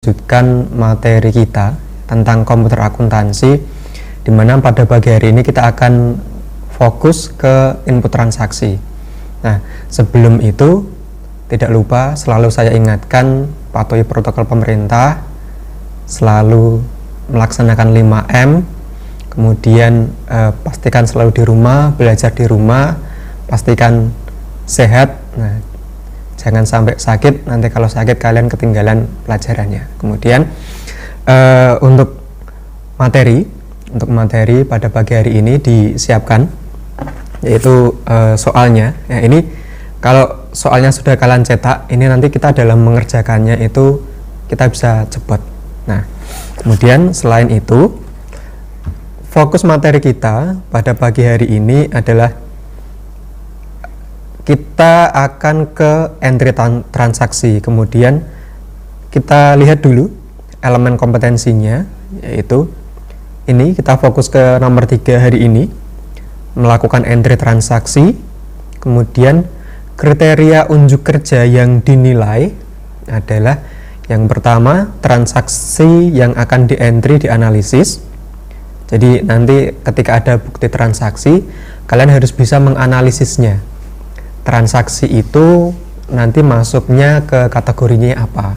Lanjutkan materi kita tentang komputer akuntansi, di mana pada pagi hari ini kita akan fokus ke input transaksi. Nah, sebelum itu tidak lupa selalu saya ingatkan, patuhi protokol pemerintah, selalu melaksanakan 5M, kemudian pastikan selalu di rumah, belajar di rumah, pastikan sehat. Nah, jangan sampai sakit, nanti kalau sakit kalian ketinggalan pelajarannya. Kemudian untuk materi pada pagi hari ini disiapkan, yaitu soalnya. Ya, ini kalau soalnya sudah kalian cetak, ini nanti kita dalam mengerjakannya itu kita bisa cepat. Nah, kemudian selain itu, fokus materi kita pada pagi hari ini adalah kita akan ke entry transaksi. Kemudian kita lihat dulu elemen kompetensinya, yaitu ini kita fokus ke nomor 3 hari ini, melakukan entry transaksi. Kemudian kriteria unjuk kerja yang dinilai adalah yang pertama, transaksi yang akan di entry dianalisis. Jadi nanti ketika ada bukti transaksi, kalian harus bisa menganalisisnya. Transaksi itu nanti masuknya ke kategorinya apa.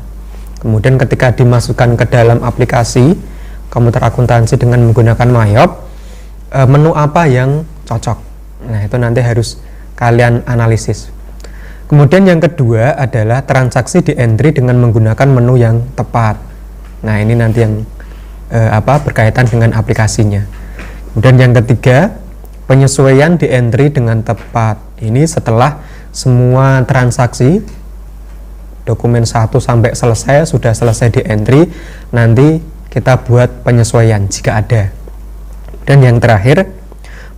Kemudian ketika dimasukkan ke dalam aplikasi komputer akuntansi dengan menggunakan Mayop, menu apa yang cocok. Nah, itu nanti harus kalian analisis. Kemudian yang kedua adalah transaksi di entry dengan menggunakan menu yang tepat. Nah, ini nanti yang berkaitan dengan aplikasinya. Kemudian yang ketiga, penyesuaian di entry dengan tepat. Ini setelah semua transaksi dokumen 1 sampai selesai, sudah selesai di entry, nanti kita buat penyesuaian jika ada. Dan yang terakhir,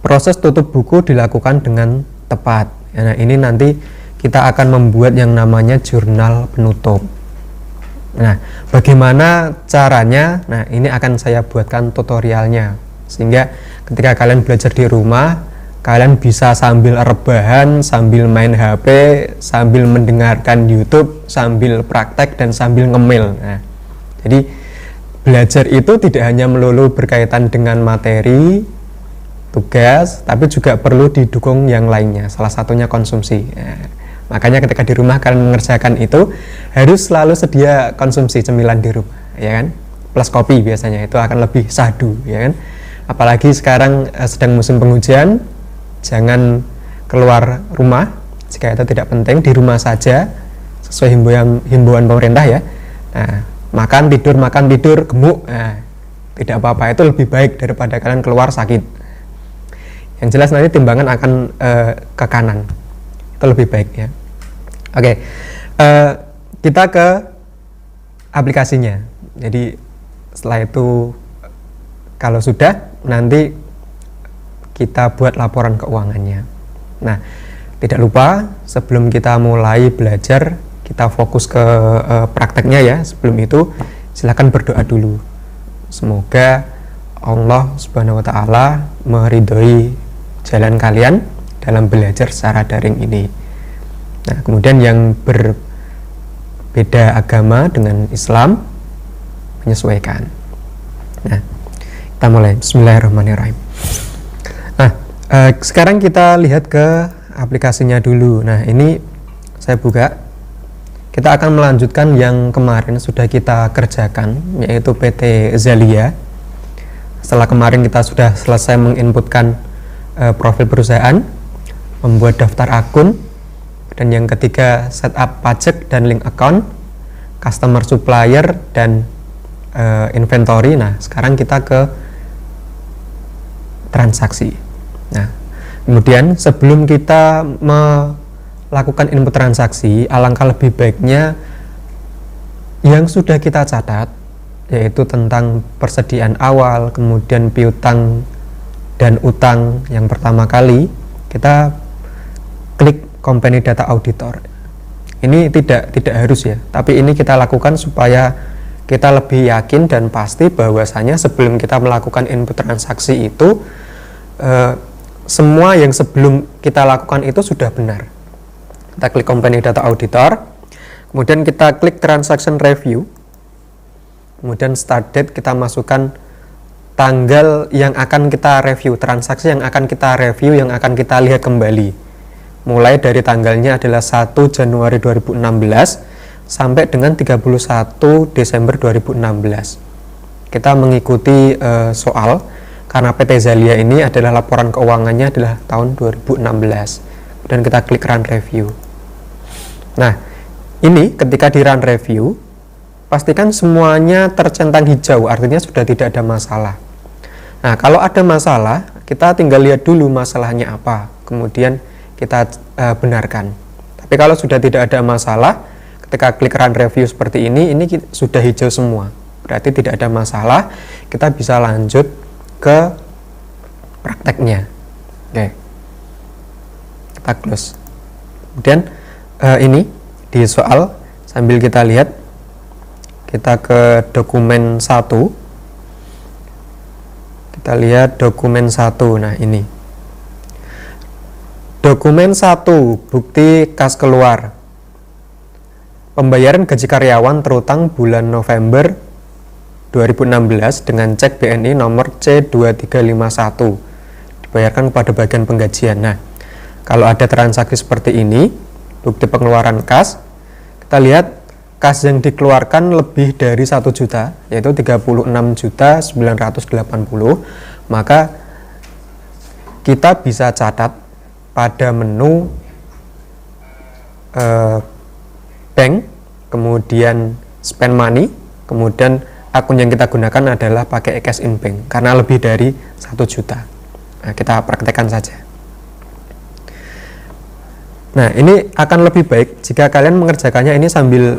proses tutup buku dilakukan dengan tepat. Nah, ini nanti kita akan membuat yang namanya jurnal penutup. Nah, bagaimana caranya? Nah, ini akan saya buatkan tutorialnya, sehingga ketika kalian belajar di rumah, kalian bisa sambil rebahan, sambil main HP, sambil mendengarkan YouTube, sambil praktek dan sambil ngemil. Nah, jadi belajar itu tidak hanya melulu berkaitan dengan materi, tugas, tapi juga perlu didukung yang lainnya. Salah satunya konsumsi. Nah, makanya ketika di rumah kalian mengerjakan itu harus selalu sedia konsumsi cemilan di rumah, ya kan? Plus kopi biasanya, itu akan lebih sahdu, ya kan? Apalagi sekarang sedang musim penghujan, jangan keluar rumah jika itu tidak penting, di rumah saja sesuai himbauan pemerintah ya. Nah, makan tidur gemuk, nah, tidak apa-apa, itu lebih baik daripada kalian keluar sakit. Yang jelas nanti timbangan akan ke kanan, itu lebih baik ya. Oke, kita ke aplikasinya. Jadi setelah itu kalau sudah, nanti kita buat laporan keuangannya. Nah, tidak lupa sebelum kita mulai belajar, kita fokus ke prakteknya ya. Sebelum itu silakan berdoa dulu. Semoga Allah Subhanahu wa taala meridhoi jalan kalian dalam belajar secara daring ini. Nah, kemudian yang berbeda agama dengan Islam menyesuaikan. Nah, kita mulai. Bismillahirrahmanirrahim. Sekarang kita lihat ke aplikasinya dulu. Nah, ini saya buka. Kita akan melanjutkan yang kemarin sudah kita kerjakan, yaitu PT Zalia. Setelah kemarin kita sudah selesai menginputkan profil perusahaan, membuat daftar akun, dan yang ketiga setup pajak dan link account, customer supplier, dan inventory. Nah, sekarang kita ke transaksi. Nah, kemudian sebelum kita melakukan input transaksi, alangkah lebih baiknya yang sudah kita catat, yaitu tentang persediaan awal, kemudian piutang dan utang yang pertama kali, kita klik company data auditor. Ini tidak harus ya, tapi ini kita lakukan supaya kita lebih yakin dan pasti bahwasanya sebelum kita melakukan input transaksi itu semua yang sebelum kita lakukan itu sudah benar. Kita klik company data auditor, kemudian kita klik transaction review. kemudian start date kita masukkan tanggal yang akan kita review, transaksi yang akan kita review, yang akan kita lihat kembali. Mulai dari tanggalnya adalah 1 Januari 2016 sampai dengan 31 Desember 2016. Kita mengikuti soal karena PT Zalia ini adalah laporan keuangannya adalah tahun 2016. Dan kita klik run review. Nah, ini ketika di run review, pastikan semuanya tercentang hijau, artinya sudah tidak ada masalah. Nah, kalau ada masalah, kita tinggal lihat dulu masalahnya apa, kemudian kita benarkan. Tapi kalau sudah tidak ada masalah, ketika klik run review seperti ini sudah hijau semua, berarti tidak ada masalah, kita bisa lanjut ke prakteknya. Oke, kita close. Kemudian ini di soal sambil kita lihat, kita ke dokumen 1, kita lihat dokumen 1. Nah, ini dokumen 1, bukti kas keluar pembayaran gaji karyawan terutang bulan November 2016 dengan cek BNI nomor C2351 dibayarkan kepada bagian penggajian. Nah, kalau ada transaksi seperti ini, bukti pengeluaran kas, kita lihat kas yang dikeluarkan lebih dari 1 juta, yaitu 36.980, maka kita bisa catat pada menu bank, kemudian spend money, kemudian akun yang kita gunakan adalah pakai cash in bank karena lebih dari 1 juta. Nah, kita praktekkan saja. Nah, ini akan lebih baik jika kalian mengerjakannya ini sambil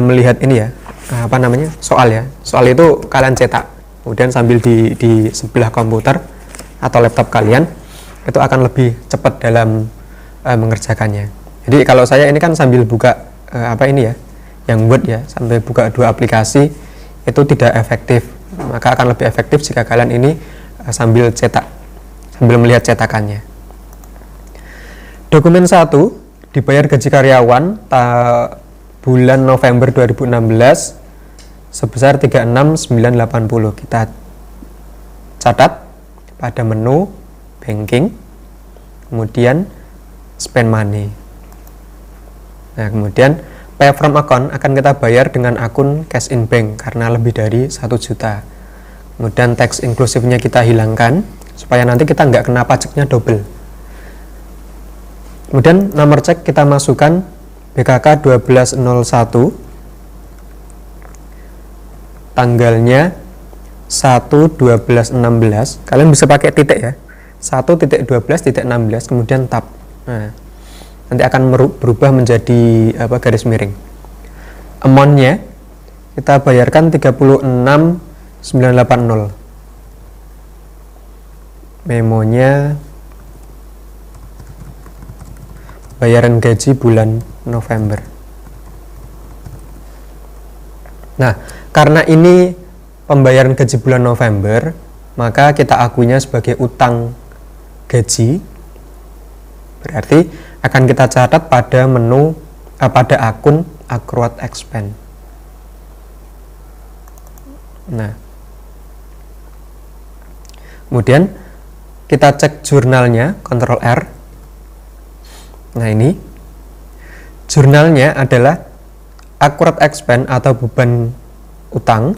melihat ini ya, soal ya. Soal itu kalian cetak, kemudian sambil di sebelah komputer atau laptop kalian, itu akan lebih cepat dalam mengerjakannya. Jadi kalau saya ini kan sambil buka yang Word ya, sambil buka 2 aplikasi, itu tidak efektif. Maka akan lebih efektif jika kalian ini sambil cetak, sambil melihat cetakannya. Dokumen 1, dibayar gaji karyawan bulan November 2016 sebesar 36.980. Kita catat pada menu banking, kemudian spend money. Nah, kemudian pay from account akan kita bayar dengan akun cash in bank karena lebih dari 1 juta. Kemudian tax inklusifnya kita hilangkan supaya nanti kita nggak kena pajaknya double. Kemudian nomor cek kita masukkan BKK 1201, tanggalnya 1/12/16. Kalian bisa pakai titik ya, 1.12.16, kemudian tab. Nah, nanti akan berubah menjadi garis miring. Amount-nya kita bayarkan 36.980. Memonya bayaran gaji bulan November. Nah, karena ini pembayaran gaji bulan November, maka kita akuinya sebagai utang gaji. Berarti akan kita catat pada menu pada akun accrued expense. Nah, kemudian kita cek jurnalnya, Ctrl R. Nah, ini jurnalnya adalah accrued expense atau beban utang,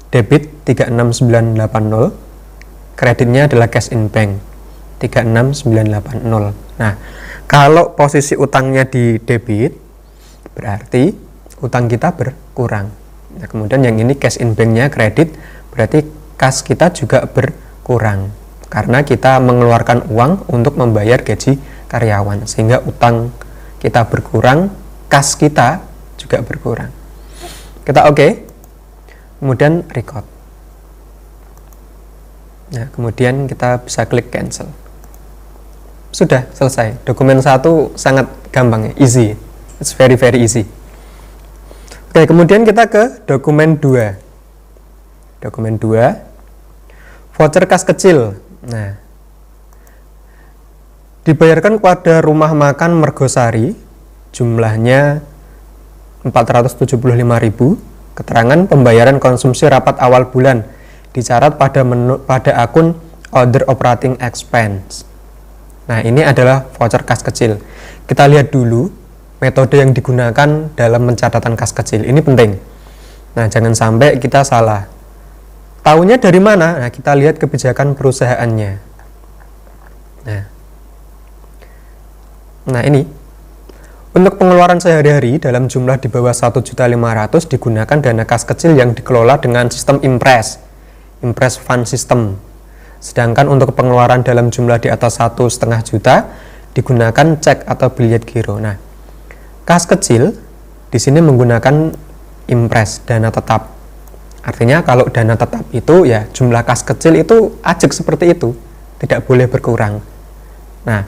debit 36980, kreditnya adalah cash in bank 36980. Nah, kalau posisi utangnya di debit, berarti utang kita berkurang. Nah, kemudian yang ini cash in banknya kredit, berarti kas kita juga berkurang karena kita mengeluarkan uang untuk membayar gaji karyawan, sehingga utang kita berkurang, kas kita juga berkurang. Kita oke, kemudian record. Nah, kemudian kita bisa klik cancel. Sudah selesai. Dokumen 1 sangat gampang ya, easy. It's very easy. Oke, kemudian kita ke dokumen 2. Dokumen 2, voucher kas kecil. Nah, dibayarkan kepada rumah makan Mergosari, jumlahnya 475.000, keterangan pembayaran konsumsi rapat awal bulan dicatat pada akun Other Operating Expense. Nah, ini adalah voucher kas kecil. Kita lihat dulu metode yang digunakan dalam pencatatan kas kecil. Ini penting. Nah, jangan sampai kita salah. Tahunya dari mana? Nah, kita lihat kebijakan perusahaannya. Nah ini. Untuk pengeluaran sehari-hari dalam jumlah di bawah 1.500.000 digunakan dana kas kecil yang dikelola dengan sistem Impress Fund System. Sedangkan untuk pengeluaran dalam jumlah di atas 1,5 juta digunakan cek atau biliet giro. Nah, kas kecil di sini menggunakan Impress dana tetap. Artinya kalau dana tetap itu ya jumlah kas kecil itu ajak seperti itu, tidak boleh berkurang. Nah,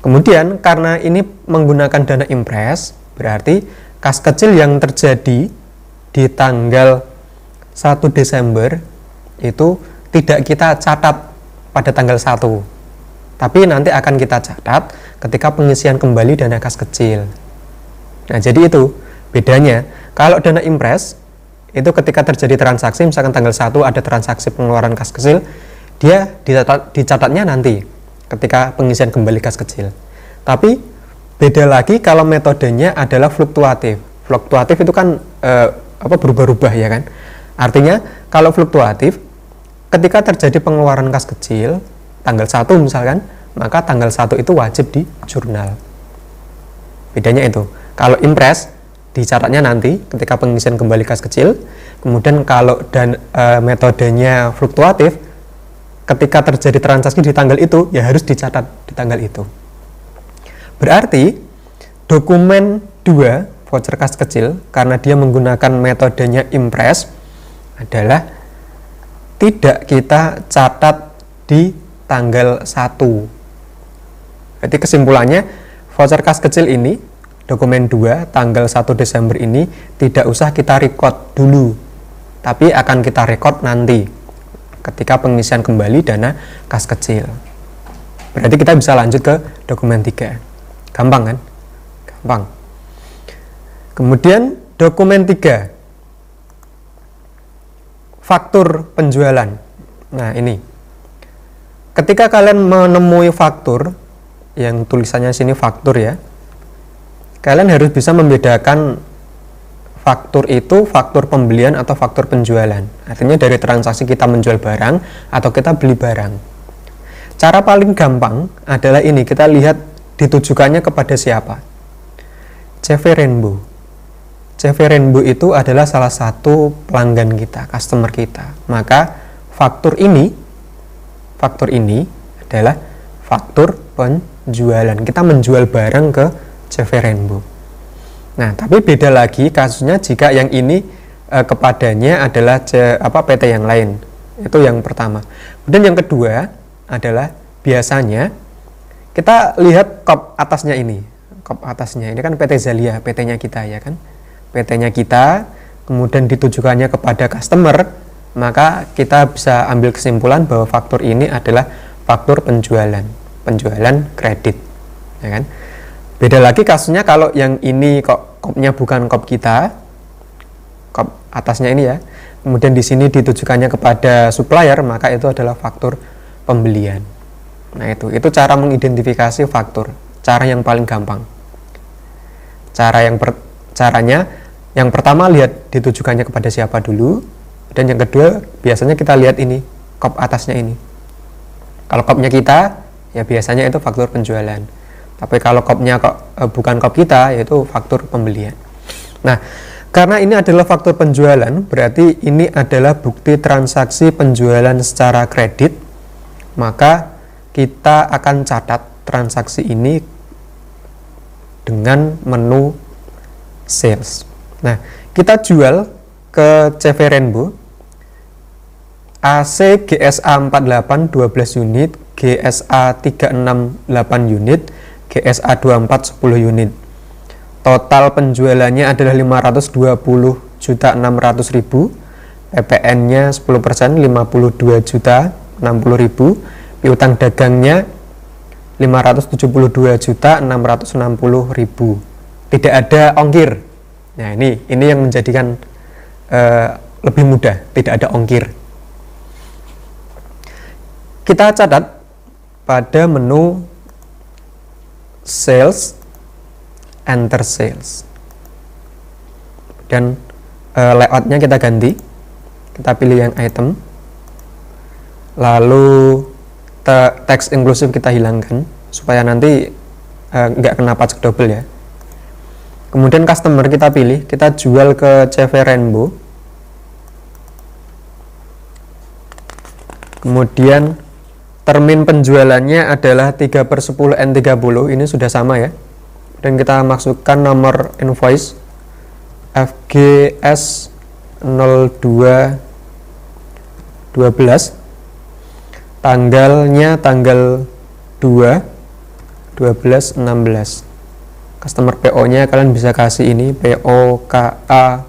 kemudian karena ini menggunakan dana Impress, berarti kas kecil yang terjadi di tanggal 1 Desember itu tidak kita catat pada tanggal 1, tapi nanti akan kita catat ketika pengisian kembali dana kas kecil. Nah, jadi itu bedanya. Kalau dana Impress itu ketika terjadi transaksi, misalkan tanggal 1 ada transaksi pengeluaran kas kecil, dia dicatatnya nanti ketika pengisian kembali kas kecil. Tapi beda lagi kalau metodenya adalah fluktuatif. Fluktuatif itu kan berubah-ubah ya kan. Artinya kalau fluktuatif, ketika terjadi pengeluaran kas kecil tanggal 1 misalkan, maka tanggal 1 itu wajib di jurnal. Bedanya itu. Kalau Impress dicatatnya nanti ketika pengisian kembali kas kecil. Kemudian kalau metodenya fluktuatif, ketika terjadi transaksi di tanggal itu ya harus dicatat di tanggal itu. Berarti dokumen 2 voucher kas kecil karena dia menggunakan metodenya Impress adalah tidak kita catat di tanggal 1. Berarti kesimpulannya voucher kas kecil ini dokumen 2 tanggal 1 Desember ini tidak usah kita record dulu, tapi akan kita record nanti ketika pengisian kembali dana kas kecil. Berarti kita bisa lanjut ke dokumen 3. Gampang kan? Gampang. Kemudian dokumen 3, faktur penjualan. Nah ini, ketika kalian menemui faktur yang tulisannya sini faktur ya, kalian harus bisa membedakan faktur itu faktur pembelian atau faktur penjualan. Artinya dari transaksi kita menjual barang atau kita beli barang. Cara paling gampang adalah ini, kita lihat ditujukannya kepada siapa. CV Rainbow. CV Rainbow itu adalah salah satu pelanggan kita, customer kita. Maka faktur ini adalah faktur penjualan. Kita menjual barang ke CV Rainbow. Nah, tapi beda lagi kasusnya jika yang ini kepadanya adalah PT yang lain. Itu yang pertama. Kemudian yang kedua adalah biasanya kita lihat kop atasnya ini. Kop atasnya ini kan PT Zalia, PT-nya kita ya kan. PT-nya kita, kemudian ditujukannya kepada customer, maka kita bisa ambil kesimpulan bahwa faktur ini adalah faktur penjualan kredit, ya kan. Beda lagi kasusnya kalau yang ini kopnya bukan kop kita, kop atasnya ini ya, kemudian di sini ditujukannya kepada supplier, maka itu adalah faktur pembelian. Nah itu cara mengidentifikasi faktur, cara yang paling gampang. Caranya yang pertama lihat ditujukannya kepada siapa dulu, dan yang kedua biasanya kita lihat ini kop atasnya ini. Kalau kopnya kita ya biasanya itu faktur penjualan, tapi kalau kopnya bukan kop kita yaitu faktur pembelian. Nah karena ini adalah faktur penjualan, berarti ini adalah bukti transaksi penjualan secara kredit, maka kita akan catat transaksi ini dengan menu sales. Nah, kita jual ke CV Rainbow AC GSA 48 12 unit, GSA 368 unit, GSA 24 10 unit. Total penjualannya adalah 520.600.000, PPN-nya 10%, 52.060.000, piutang dagangnya 572.660.000. Tidak ada ongkir. Nah, ini yang menjadikan lebih mudah, tidak ada ongkir. Kita catat pada menu sales, enter sales, dan layoutnya kita ganti, kita pilih yang item, lalu teks inklusif kita hilangkan supaya nanti nggak kena pajak double ya. Kemudian customer kita pilih, kita jual ke CV Rainbow. Kemudian termin penjualannya adalah 3/10 N30, ini sudah sama ya. Dan kita masukkan nomor invoice FGS 0212, tanggalnya tanggal 2/12/16. Customer PO nya kalian bisa kasih ini PO KA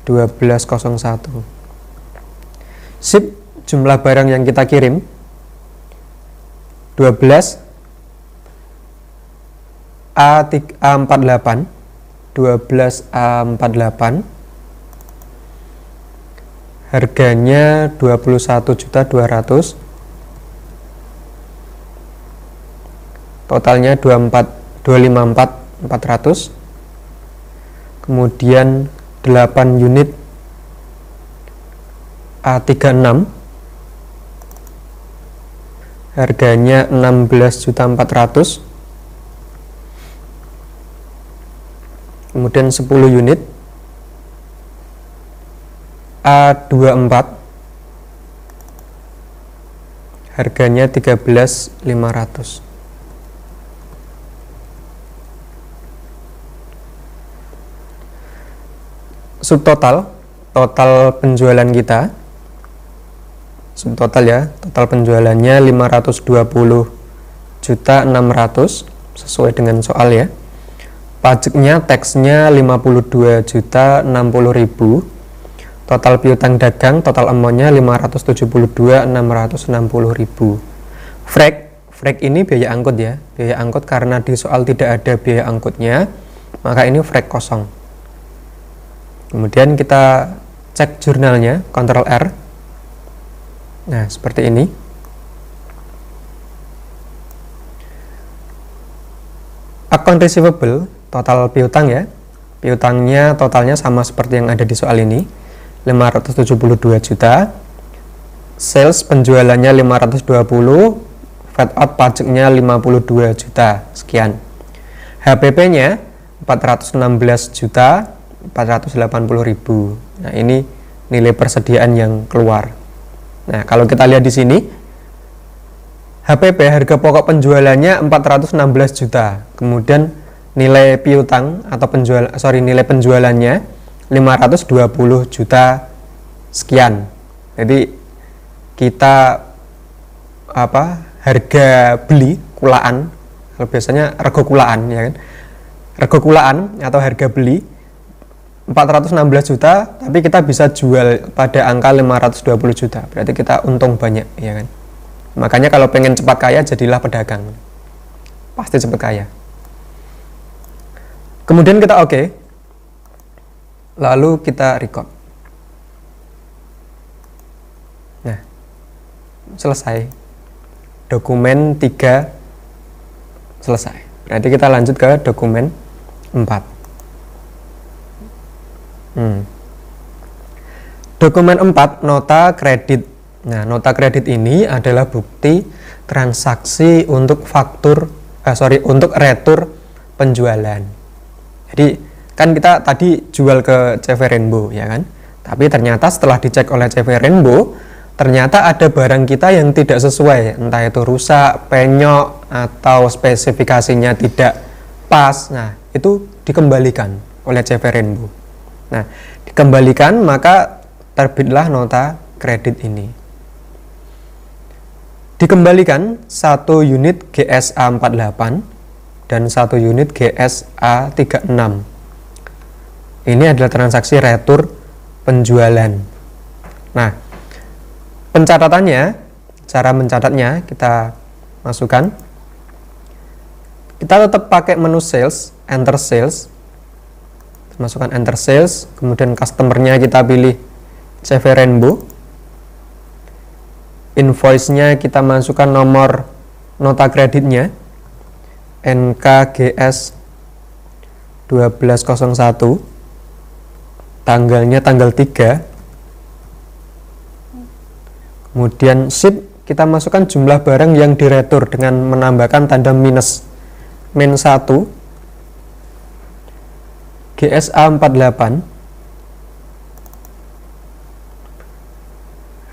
1201. Sip, jumlah barang yang kita kirim 12 A48, 12 A48, harganya 21.200.000, totalnya 254.400. Kemudian 8 unit A36, harganya 16.400.000. Kemudian 10 unit A24, harganya 13.500. Subtotal, total penjualan kita, subtotal ya, total penjualannya 520.600.000 sesuai dengan soal ya. Pajaknya, teksnya 52.060.000. Total piutang dagang, total amountnya 572.660.000. Frek ini biaya angkut ya, biaya angkut karena di soal tidak ada biaya angkutnya, maka ini frek kosong. Kemudian kita cek jurnalnya, Ctrl R. Nah, seperti ini. Account receivable, total piutang ya. Piutangnya totalnya sama seperti yang ada di soal ini, 572 juta. Sales penjualannya 520, VAT out pajaknya 52 juta. Sekian. HPP-nya 416.480.000. Nah, ini nilai persediaan yang keluar. Nah, kalau kita lihat di sini, HPP harga pokok penjualannya 416 juta. Kemudian nilai piutang atau nilai penjualannya 520 juta sekian. Jadi kita harga beli kulaan, kalau biasanya rego kulaan ya kan. Rego kulaan atau harga beli 416 juta, tapi kita bisa jual pada angka 520 juta. Berarti kita untung banyak, ya kan? Makanya kalau pengen cepat kaya, jadilah pedagang. Pasti cepat kaya. Kemudian kita oke. Lalu kita record. Nah, selesai. Dokumen 3 selesai. Berarti kita lanjut ke dokumen 4. Dokumen 4, nota kredit. Nah, nota kredit ini adalah bukti transaksi untuk untuk retur penjualan. Jadi kan kita tadi jual ke CV Rainbow ya kan, tapi ternyata setelah dicek oleh CV Rainbow, ternyata ada barang kita yang tidak sesuai, entah itu rusak, penyok, atau spesifikasinya tidak pas. Nah, itu dikembalikan oleh CV Rainbow. Nah, dikembalikan, maka terbitlah nota kredit ini. Dikembalikan 1 unit GSA48 dan 1 unit GSA36. Ini adalah transaksi retur penjualan. Nah, pencatatannya, cara mencatatnya kita masukkan. Kita tetap pakai menu sales, enter sales. masukkan enter sales, kemudian customernya kita pilih CV Rainbow, invoice-nya kita masukkan nomor nota kreditnya NKGS 1201, tanggalnya tanggal 3, kemudian ship kita masukkan jumlah barang yang diretur dengan menambahkan tanda minus min 1 GSA 48,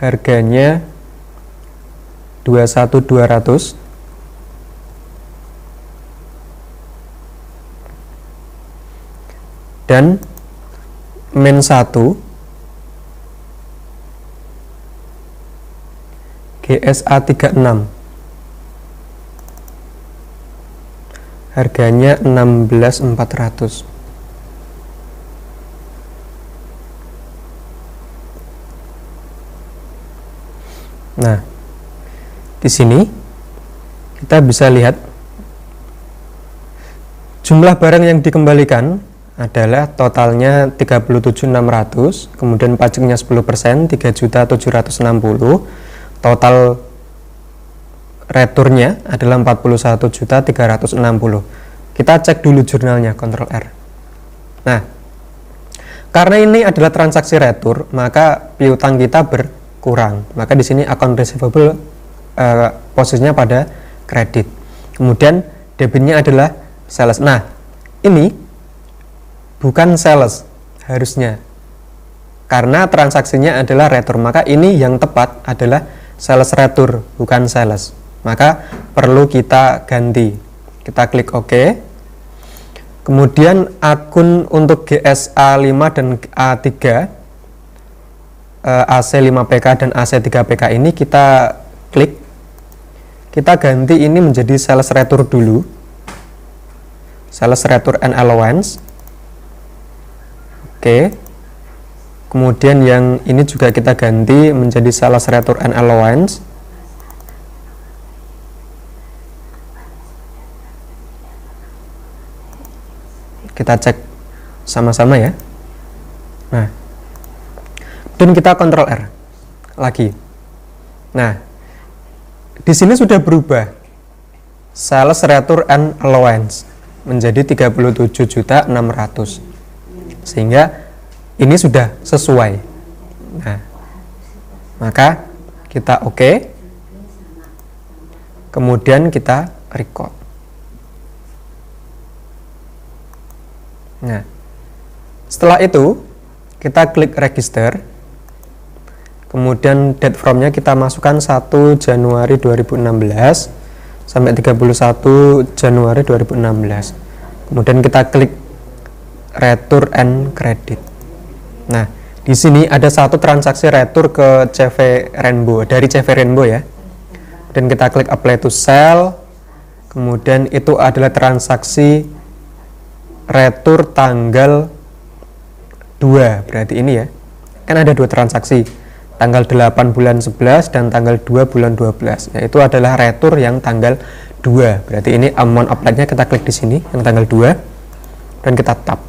harganya 21.200, dan min 1 GSA 36, harganya 16.400. Nah, di sini kita bisa lihat jumlah barang yang dikembalikan adalah totalnya 37.600, kemudian pajaknya 10%, 3.760, total returnya adalah 41.360. Kita cek dulu jurnalnya, Ctrl R. Nah, karena ini adalah transaksi retur, maka piutang kita berkurang. Maka di sini account receivable posisinya pada kredit. Kemudian debitnya adalah sales. Nah, ini bukan sales harusnya, karena transaksinya adalah retur, maka ini yang tepat adalah sales retur, bukan sales. Maka perlu kita ganti. Kita klik OK. Kemudian akun untuk GSA 5 dan A3, AC5PK dan AC3PK ini kita klik. Kita ganti ini menjadi sales retur dulu. Sales retur and allowance. Oke. Kemudian yang ini juga kita ganti menjadi sales retur and allowance. Kita cek sama-sama ya. Nah, dan kita Ctrl R lagi. Nah, di sini sudah berubah sales retur and allowance menjadi 37.600, sehingga ini sudah sesuai. Nah, maka kita OK, kemudian kita record. Nah, setelah itu kita klik register, kemudian date from-nya kita masukkan 1 Januari 2016 sampai 31 Januari 2016. Kemudian kita klik retur and credit. Nah, di sini ada satu transaksi retur ke CV Rainbow, dari CV Rainbow ya. Dan kita klik apply to sell. Kemudian itu adalah transaksi retur tanggal 2, berarti ini ya. Kan ada dua transaksi, tanggal 8 bulan 11 dan tanggal 2 bulan 12. Yaitu adalah retur yang tanggal 2. Berarti ini amount applied-nya kita klik di sini yang tanggal 2 dan kita tap.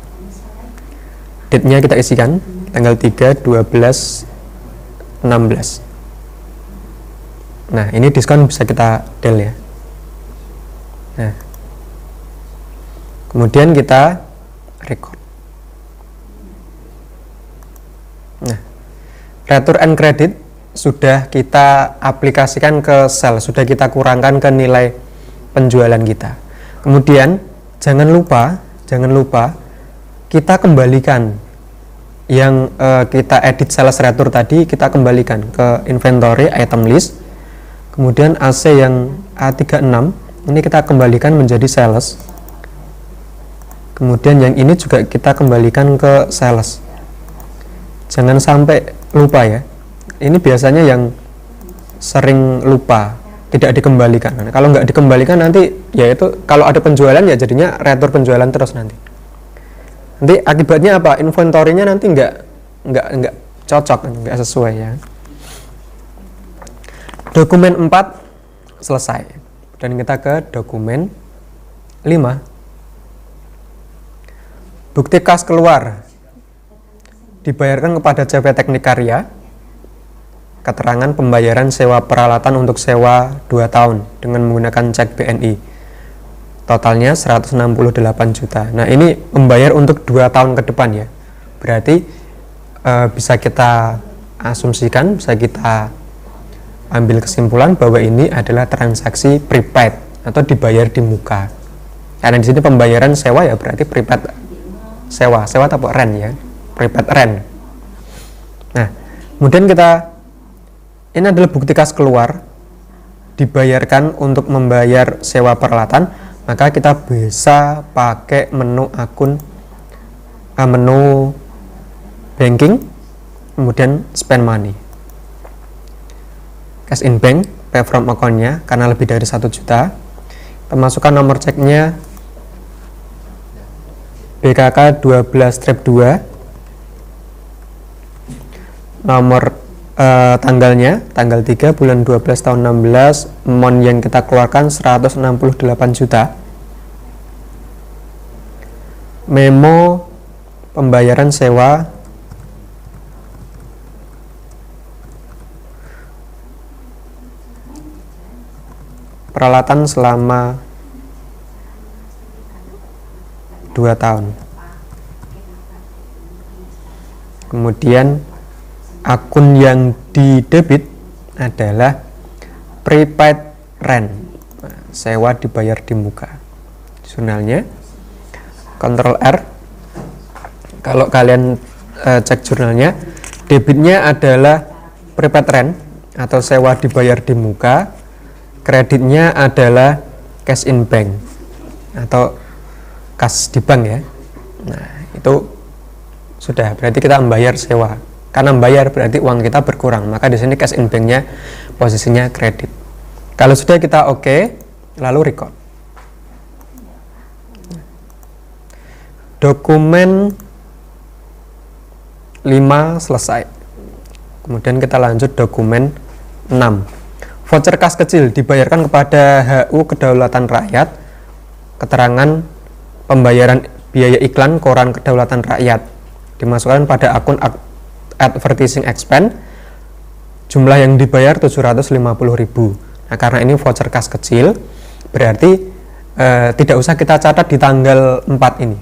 Date-nya kita isikan tanggal 3, 12, 16. Nah, ini diskon bisa kita del ya. Nah, kemudian kita record. Nah, retur and credit sudah kita aplikasikan ke sel, sudah kita kurangkan ke nilai penjualan kita. Kemudian jangan lupa kita kembalikan yang kita edit sales retur tadi, kita kembalikan ke inventory item list. Kemudian AC yang A36 ini kita kembalikan menjadi sales. Kemudian yang ini juga kita kembalikan ke sales. Jangan sampai lupa ya. Ini biasanya yang sering lupa, tidak dikembalikan. Nah, kalau nggak dikembalikan nanti ya itu kalau ada penjualan ya jadinya retur penjualan terus nanti. Nanti akibatnya apa? Inventorinya nanti nggak cocok, nggak sesuai ya. Dokumen 4 selesai. Dan kita ke dokumen 5. Bukti kas keluar dibayarkan kepada CV Teknik Karya. Keterangan pembayaran sewa peralatan untuk sewa 2 tahun dengan menggunakan cek BNI. Totalnya 168 juta. Nah, ini membayar untuk 2 tahun ke depan ya. Berarti bisa kita asumsikan, bisa kita ambil kesimpulan bahwa ini adalah transaksi prepaid atau dibayar di muka. Karena di sini pembayaran sewa ya, berarti prepaid sewa atau rent ya, prepaid rent. Nah, kemudian ini adalah bukti kas keluar dibayarkan untuk membayar sewa peralatan, maka kita bisa pakai menu menu banking, kemudian spend money. Cash in bank, pay from account-nya karena lebih dari 1 juta. Kita masukkan nomor ceknya BKK 12-2, nomor tanggalnya tanggal 3 bulan 12 tahun 16, amount yang kita keluarkan 168 juta. Memo pembayaran sewa peralatan selama 2 tahun. Kemudian akun yang didebit adalah prepaid rent, sewa dibayar di muka. Jurnalnya Ctrl R. Kalau kalian cek jurnalnya, debitnya adalah prepaid rent atau sewa dibayar di muka, kreditnya adalah cash in bank atau kas di bank ya. Nah, itu sudah berarti kita membayar sewa. Karena membayar berarti uang kita berkurang, maka di sini cash in bank-nya posisinya kredit. Kalau sudah kita oke, lalu record. Dokumen 5 selesai. Kemudian kita lanjut dokumen 6. Voucher kas kecil dibayarkan kepada HU Kedaulatan Rakyat. Keterangan pembayaran biaya iklan koran Kedaulatan Rakyat dimasukkan pada akun advertising expense. Jumlah yang dibayar 750.000. Nah, karena ini voucher kas kecil, berarti tidak usah kita catat di tanggal 4 ini.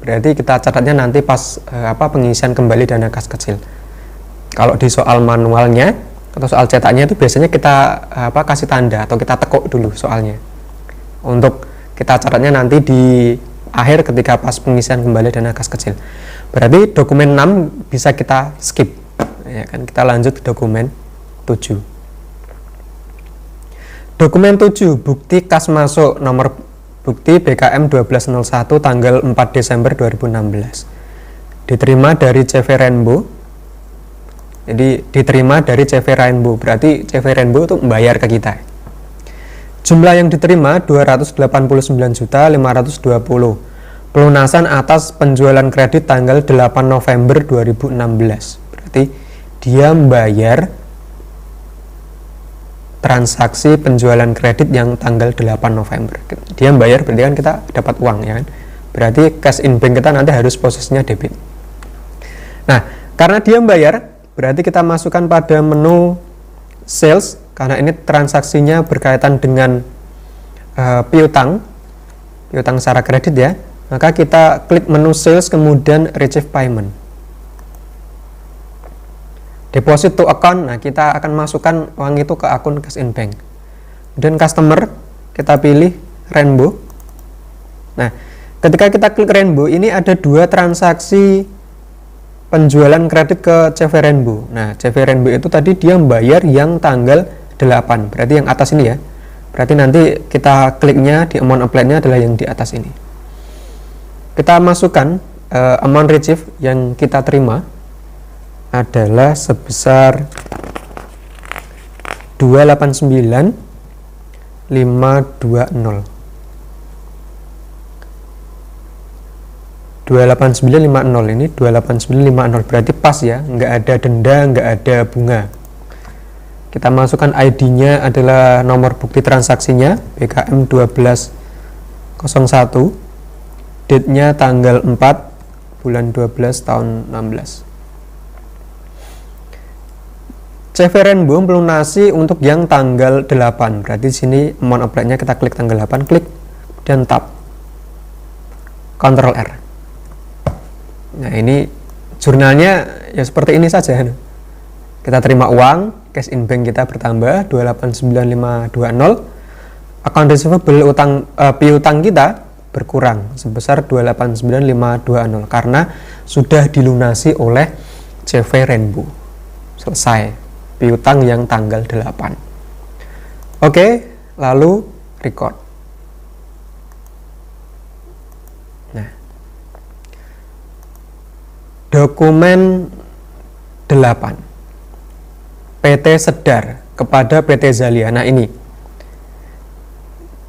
Berarti kita catatnya nanti pas pengisian kembali dana kas kecil. Kalau di soal manualnya atau soal cetaknya itu biasanya kita kasih tanda atau kita tekuk dulu soalnya. Untuk kita catatnya nanti di akhir ketika pas pengisian kembali dana kas kecil. Berarti dokumen 6 bisa kita skip. Ya kan, kita lanjut ke dokumen 7. Dokumen 7, bukti kas masuk, nomor bukti BKM 1201 tanggal 4 Desember 2016. Diterima dari CV Rainbow. Jadi diterima dari CV Rainbow, berarti CV Rainbow itu membayar ke kita. Jumlah yang diterima 289.520. Pelunasan atas penjualan kredit tanggal 8 November 2016. Berarti dia membayar transaksi penjualan kredit yang tanggal 8 November. Dia membayar berarti kan kita dapat uang ya kan. Berarti cash in bank kita nanti harus posisinya debit. Nah, karena dia membayar, berarti kita masukkan pada menu sales karena ini transaksinya berkaitan dengan piutang secara kredit ya. Maka kita klik menu sales kemudian receive payment. Deposit to account, nah kita akan masukkan uang itu ke akun cash in bank. Dan customer kita pilih Rainbow. Nah, ketika kita klik Rainbow, ini ada 2 transaksi penjualan kredit ke CV Rainbow. Nah, CV Rainbow itu tadi dia membayar yang tanggal 8, berarti yang atas ini ya. Berarti nanti kita kliknya di amount applied-nya adalah yang di atas ini. Kita masukkan amount receive yang kita terima adalah sebesar 289.520. 28950 ini 28950 berarti pas ya, nggak ada denda, nggak ada bunga. Kita masukkan ID-nya adalah nomor bukti transaksinya BKM 1201, date-nya tanggal 4 bulan 12 tahun 16. CV Rainbow melunasi untuk yang tanggal 8. Berarti sini amount apply-nya kita klik tanggal 8, klik dan tab. Ctrl R. Nah, ini jurnalnya ya seperti ini saja. Kita terima uang, cash in bank kita bertambah 289520. Account receivable piutang kita berkurang sebesar 289520 karena sudah dilunasi oleh CV Rainbow. Selesai piutang yang tanggal 8. Oke, lalu record. Nah, dokumen 8 PT Sedar kepada PT Zalia. Nah, ini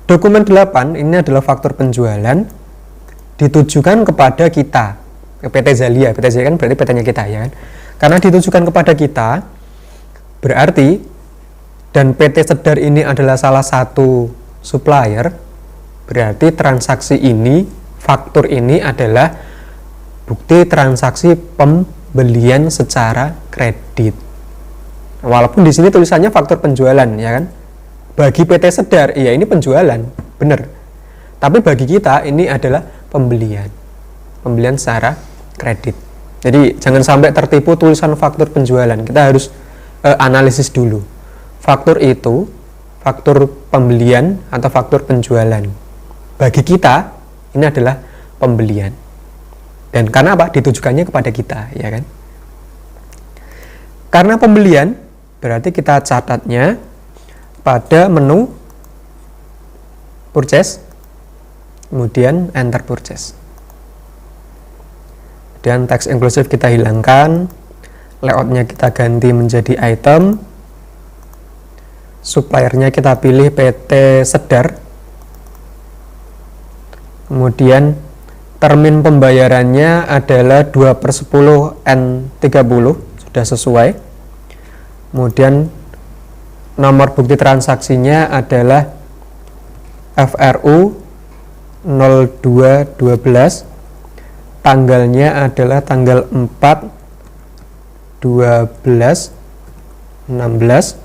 dokumen 8 ini adalah faktur penjualan ditujukan kepada kita, ke PT Zalia. PT Zalia kan berarti PT-nya kita, ya kan? Karena ditujukan kepada kita, berarti dan PT Sedar ini adalah salah satu supplier, berarti transaksi ini, faktur ini adalah bukti transaksi pembelian secara kredit. Walaupun di sini tulisannya faktur penjualan, ya kan? Bagi PT Sedar, iya ini penjualan, benar. Tapi bagi kita ini adalah pembelian secara kredit. Jadi jangan sampai tertipu tulisan faktur penjualan. Kita harus analisis dulu. Faktur itu faktur pembelian atau faktur penjualan. Bagi kita ini adalah pembelian. Dan karena apa? Ditujukannya kepada kita, ya kan? Karena pembelian, berarti kita catatnya pada menu purchase, kemudian enter purchase. Dan teks inklusif kita hilangkan, layoutnya kita ganti menjadi item, suppliernya kita pilih PT Sedar, kemudian termin pembayarannya adalah 2/10 N30, sudah sesuai. Kemudian nomor bukti transaksinya adalah FRU 0212, tanggalnya adalah tanggal 4/12/16.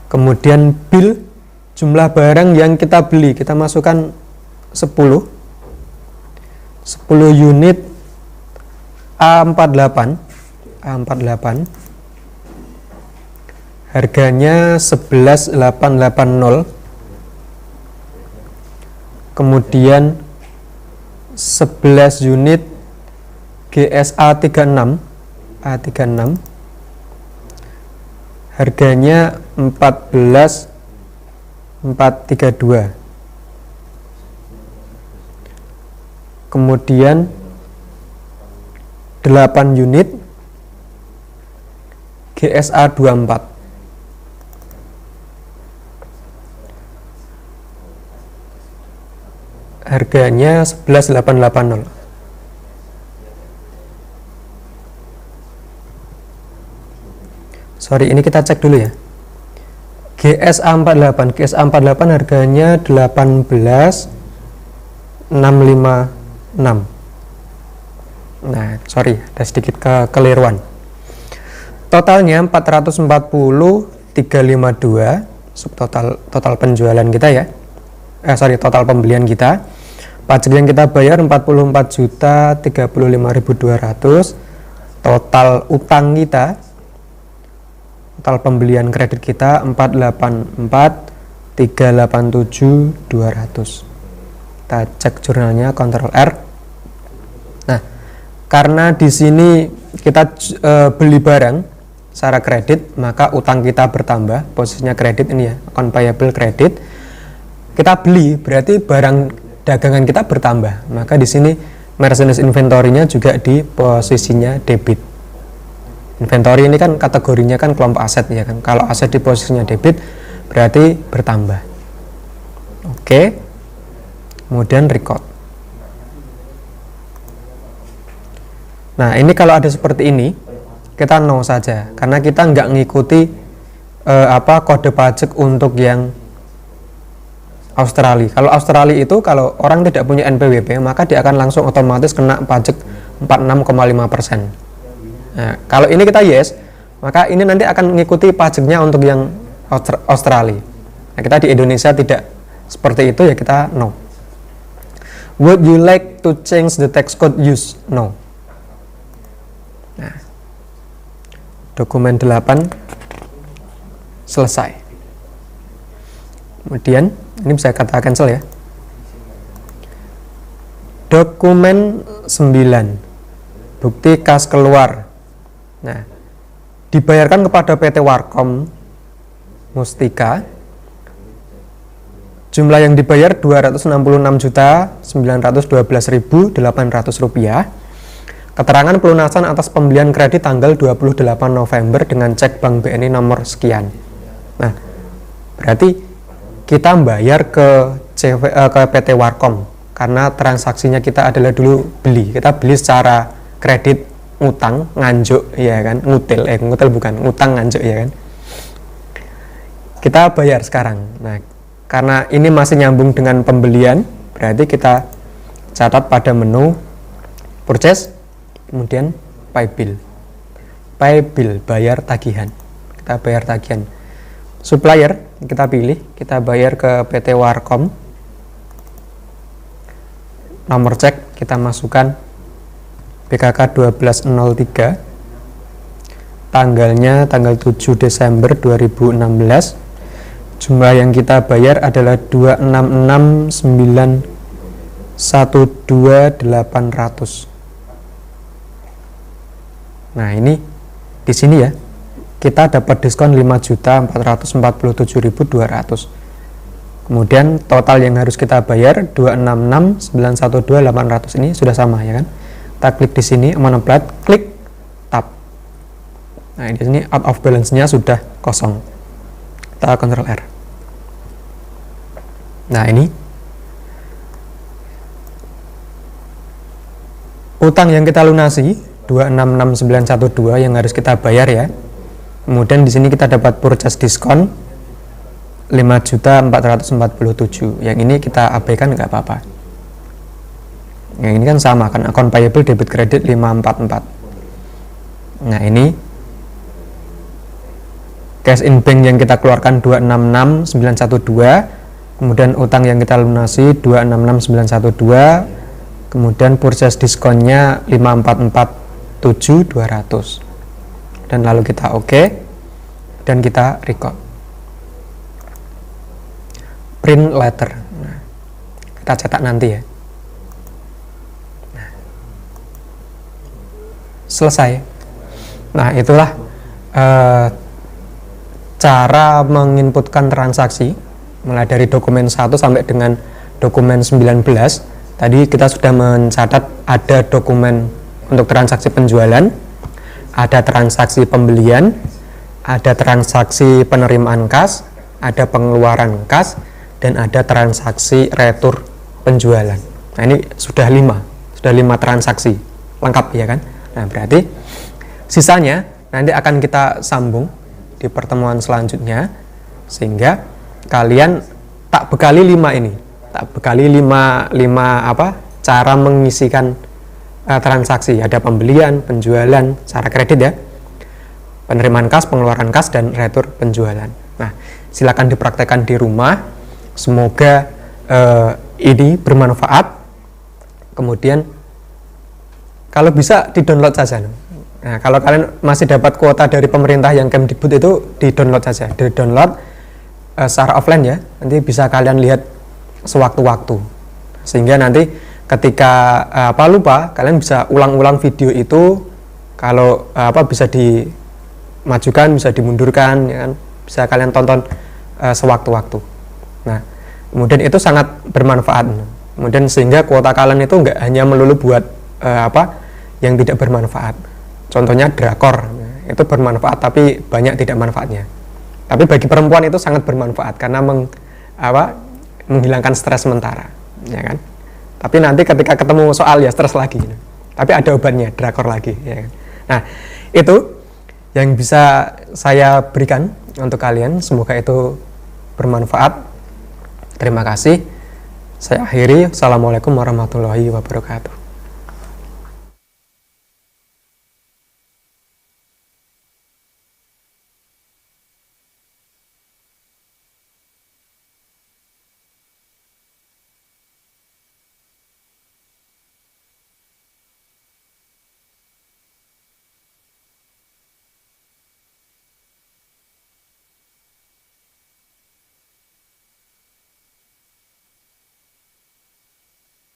Kemudian bill, jumlah barang yang kita beli, kita masukkan 10 unit A48, harganya 11.880. Kemudian 11 unit GSA 36 A36, harganya 14.432. Kemudian 8 unit GSA 24, harganya 11.880. Sorry, ini kita cek dulu ya. GSA 48 harganya 18.656. Nah, sorry, ada sedikit kekeliruan. Totalnya 440.352, total penjualan kita ya. Total pembelian kita. Pajak yang kita bayar 44.035.200. Total utang kita, total pembelian kredit kita 484.387.200. Kita cek jurnalnya, Ctrl R. Nah, karena di sini kita beli barang secara kredit, maka utang kita bertambah. Posisinya kredit ini ya, account payable kredit. Kita beli, berarti barang dagangan kita bertambah. Maka di sini merchandise inventory-nya juga di posisinya debit. Inventory ini kan kategorinya kan kelompok aset ya kan. Kalau aset di posisinya debit berarti bertambah. Oke. Kemudian record. Nah, ini kalau ada seperti ini, kita no saja karena kita nggak ngikuti kode pajak untuk yang Australia. Kalau Australia itu kalau orang tidak punya NPWP maka dia akan langsung otomatis kena pajak 46,5%. Nah, kalau ini kita yes, maka ini nanti akan mengikuti pajaknya untuk yang Australia. Nah, kita di Indonesia tidak seperti itu, ya kita no. Would you like to change the tax code use? No. Nah, dokumen 8 selesai. Kemudian ini bisa kata cancel ya. Dokumen 9, bukti kas keluar. Nah, dibayarkan kepada PT Warkom Mustika. Jumlah yang dibayar Rp266.912.800. Keterangan pelunasan atas pembelian kredit tanggal 28 November dengan cek Bank BNI nomor sekian. Nah, berarti kita bayar ke PT Warkom karena transaksinya kita adalah dulu beli. Kita beli secara kredit, ngutang, nganjuk, ya kan, ngutil bukan, ngutang nganjuk, ya kan. Kita bayar sekarang. Nah, karena ini masih nyambung dengan pembelian, berarti kita catat pada menu purchase, kemudian pay bill. Pay bill, bayar tagihan. Kita bayar tagihan. Supplier, kita pilih, kita bayar ke PT Warkom. Nomor cek kita masukkan BKK 1203, tanggalnya tanggal 7 Desember 2016. Jumlah yang kita bayar adalah 266.912.800. Nah, ini di sini ya, kita dapat diskon 5.447.200. Kemudian total yang harus kita bayar 266.912.800 ini sudah sama, ya kan? Kita klik di sini amount plate, klik tab. Nah, di sini out of balance-nya sudah kosong. Kita Ctrl R. Nah, ini utang yang kita lunasi 266.912 yang harus kita bayar ya. Kemudian di sini kita dapat purchase diskon 5.447. Yang ini kita abaikan nggak apa-apa. Yang ini kan sama kan, account payable debit credit 544. Nah, ini cash in bank yang kita keluarkan 266.912, kemudian utang yang kita lunasi 266.912, kemudian purchase diskonnya 5.447.200. Dan lalu kita oke, dan kita record. Print letter. Nah, kita cetak nanti ya. Nah, selesai. Nah, itulah cara menginputkan transaksi mulai dari dokumen 1 sampai dengan dokumen 19. Tadi kita sudah mencatat ada dokumen untuk transaksi penjualan, ada transaksi pembelian, ada transaksi penerimaan kas, ada pengeluaran kas, dan ada transaksi retur penjualan. Nah, ini sudah 5 transaksi lengkap ya kan. Nah, berarti sisanya nanti akan kita sambung di pertemuan selanjutnya, sehingga kalian tak bekali 5 ini, tak bekali 5 cara mengisikan transaksi. Ada pembelian, penjualan, secara kredit ya, penerimaan kas, pengeluaran kas, dan retur penjualan. Nah, silakan dipraktekkan di rumah. Semoga ini bermanfaat. Kemudian kalau bisa di-download saja. Nah, kalau kalian masih dapat kuota dari pemerintah yang Kemdikbud itu di-download saja. Di-download secara offline ya. Nanti bisa kalian lihat sewaktu-waktu. Sehingga nanti ketika lupa, kalian bisa ulang-ulang video itu. Kalau bisa dimajukan, bisa dimundurkan, ya kan? Bisa kalian tonton sewaktu-waktu. Nah, kemudian itu sangat bermanfaat. Kemudian sehingga kuota kalian itu nggak hanya melulu buat yang tidak bermanfaat. Contohnya drakor, itu bermanfaat tapi banyak tidak manfaatnya. Tapi bagi perempuan itu sangat bermanfaat karena menghilangkan stres sementara, ya kan? Tapi nanti ketika ketemu soal ya stres lagi. Tapi ada obatnya, drakor lagi, ya kan? Nah, itu yang bisa saya berikan untuk kalian. Semoga itu bermanfaat. Terima kasih. Saya akhiri. Assalamualaikum warahmatullahi wabarakatuh.